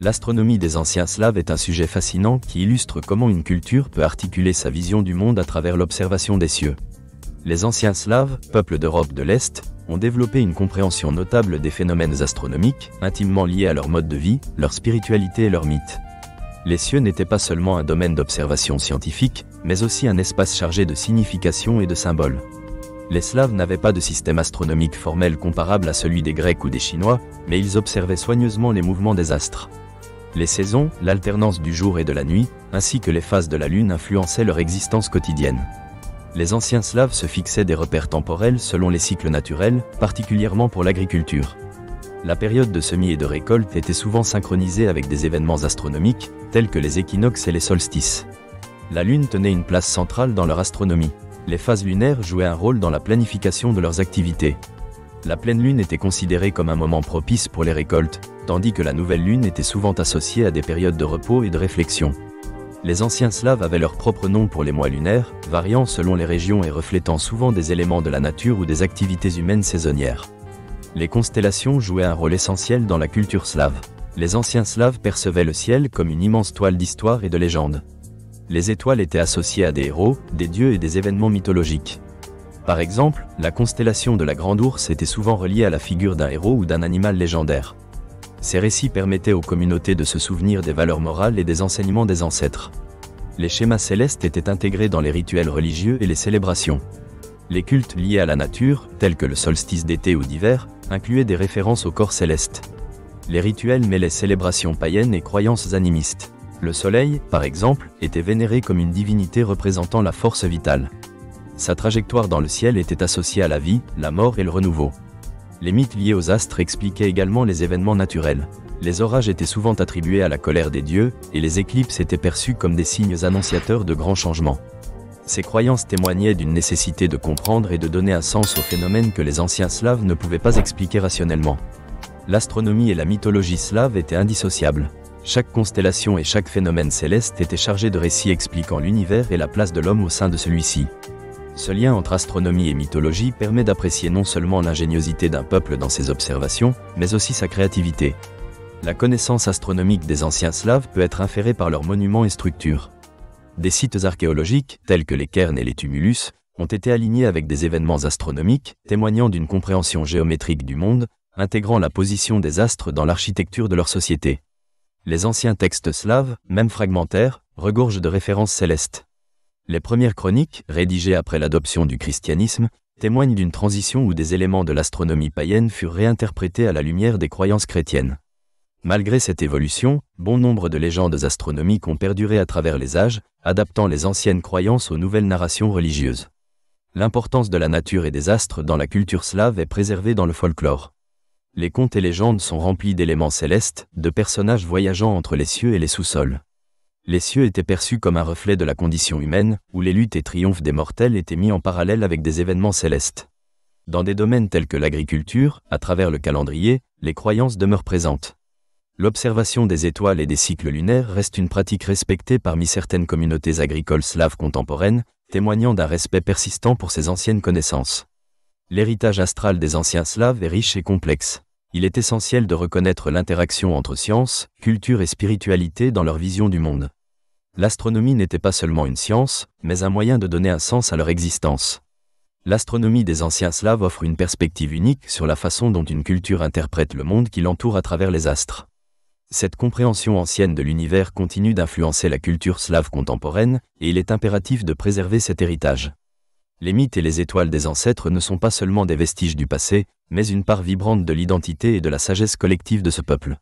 L'astronomie des anciens Slaves est un sujet fascinant qui illustre comment une culture peut articuler sa vision du monde à travers l'observation des cieux. Les anciens Slaves, peuples d'Europe de l'Est, ont développé une compréhension notable des phénomènes astronomiques, intimement liés à leur mode de vie, leur spiritualité et leurs mythes. Les cieux n'étaient pas seulement un domaine d'observation scientifique, mais aussi un espace chargé de signification et de symboles. Les Slaves n'avaient pas de système astronomique formel comparable à celui des Grecs ou des Chinois, mais ils observaient soigneusement les mouvements des astres. Les saisons, l'alternance du jour et de la nuit, ainsi que les phases de la Lune influençaient leur existence quotidienne. Les anciens Slaves se fixaient des repères temporels selon les cycles naturels, particulièrement pour l'agriculture. La période de semis et de récolte était souvent synchronisée avec des événements astronomiques, tels que les équinoxes et les solstices. La Lune tenait une place centrale dans leur astronomie. Les phases lunaires jouaient un rôle dans la planification de leurs activités. La pleine lune était considérée comme un moment propice pour les récoltes, tandis que la nouvelle lune était souvent associée à des périodes de repos et de réflexion. Les anciens Slaves avaient leur propre nom pour les mois lunaires, variant selon les régions et reflétant souvent des éléments de la nature ou des activités humaines saisonnières. Les constellations jouaient un rôle essentiel dans la culture slave. Les anciens Slaves percevaient le ciel comme une immense toile d'histoire et de légende. Les étoiles étaient associées à des héros, des dieux et des événements mythologiques. Par exemple, la constellation de la Grande Ourse était souvent reliée à la figure d'un héros ou d'un animal légendaire. Ces récits permettaient aux communautés de se souvenir des valeurs morales et des enseignements des ancêtres. Les schémas célestes étaient intégrés dans les rituels religieux et les célébrations. Les cultes liés à la nature, tels que le solstice d'été ou d'hiver, incluaient des références au corps céleste. Les rituels mêlaient célébrations païennes et croyances animistes. Le soleil, par exemple, était vénéré comme une divinité représentant la force vitale. Sa trajectoire dans le ciel était associée à la vie, la mort et le renouveau. Les mythes liés aux astres expliquaient également les événements naturels. Les orages étaient souvent attribués à la colère des dieux, et les éclipses étaient perçus comme des signes annonciateurs de grands changements. Ces croyances témoignaient d'une nécessité de comprendre et de donner un sens aux phénomènes que les anciens Slaves ne pouvaient pas expliquer rationnellement. L'astronomie et la mythologie slave étaient indissociables. Chaque constellation et chaque phénomène céleste était chargé de récits expliquant l'univers et la place de l'homme au sein de celui-ci. Ce lien entre astronomie et mythologie permet d'apprécier non seulement l'ingéniosité d'un peuple dans ses observations, mais aussi sa créativité. La connaissance astronomique des anciens Slaves peut être inférée par leurs monuments et structures. Des sites archéologiques, tels que les cairns et les tumulus, ont été alignés avec des événements astronomiques, témoignant d'une compréhension géométrique du monde, intégrant la position des astres dans l'architecture de leur société. Les anciens textes slaves, même fragmentaires, regorgent de références célestes. Les premières chroniques, rédigées après l'adoption du christianisme, témoignent d'une transition où des éléments de l'astronomie païenne furent réinterprétés à la lumière des croyances chrétiennes. Malgré cette évolution, bon nombre de légendes astronomiques ont perduré à travers les âges, adaptant les anciennes croyances aux nouvelles narrations religieuses. L'importance de la nature et des astres dans la culture slave est préservée dans le folklore. Les contes et légendes sont remplis d'éléments célestes, de personnages voyageant entre les cieux et les sous-sols. Les cieux étaient perçus comme un reflet de la condition humaine, où les luttes et triomphes des mortels étaient mis en parallèle avec des événements célestes. Dans des domaines tels que l'agriculture, à travers le calendrier, les croyances demeurent présentes. L'observation des étoiles et des cycles lunaires reste une pratique respectée parmi certaines communautés agricoles slaves contemporaines, témoignant d'un respect persistant pour ces anciennes connaissances. L'héritage astral des anciens Slaves est riche et complexe. Il est essentiel de reconnaître l'interaction entre science, culture et spiritualité dans leur vision du monde. L'astronomie n'était pas seulement une science, mais un moyen de donner un sens à leur existence. L'astronomie des anciens Slaves offre une perspective unique sur la façon dont une culture interprète le monde qui l'entoure à travers les astres. Cette compréhension ancienne de l'univers continue d'influencer la culture slave contemporaine, et il est impératif de préserver cet héritage. Les mythes et les étoiles des ancêtres ne sont pas seulement des vestiges du passé, mais une part vibrante de l'identité et de la sagesse collective de ce peuple.